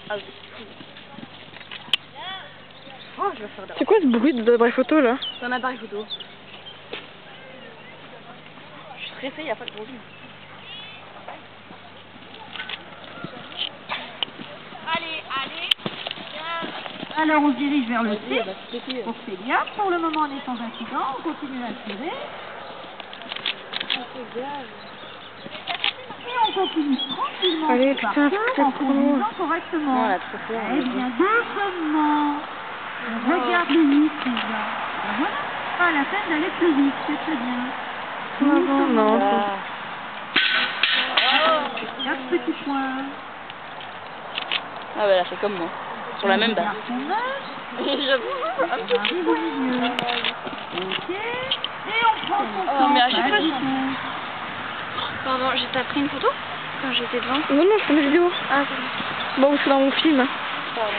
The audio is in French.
Ah, oh, je vais faire C'est quoi ce bruit d'appareil photo là? C'est un appareil photo. Je suis stressée, il n'y a pas de gros zoom. Alors on se dirige vers le C. On fait bien. Pour le moment on est sans incident. On continue à tirer. Et on continue tranquillement. Allez, par putain, cœur, c'est en trop conduisant loin. correctement. Non, là, trop clair. Eh bien, doucement. On regarde le vite déjà. Ben voilà. Pas la peine d'aller plus vite. C'est très bien. Non, non. Ah. 4 petits points. Ah bah là, c'est comme moi. Sur la même base. J'avoue. On arrive au milieu. Ok. Et on prend son temps. Oh, mais à chaque pas fois, du je- tout. Pardon, j'ai pris une photo quand j'étais devant. Non, non, je fais une vidéo. Ah, Bon, c'est dans mon film. pardon.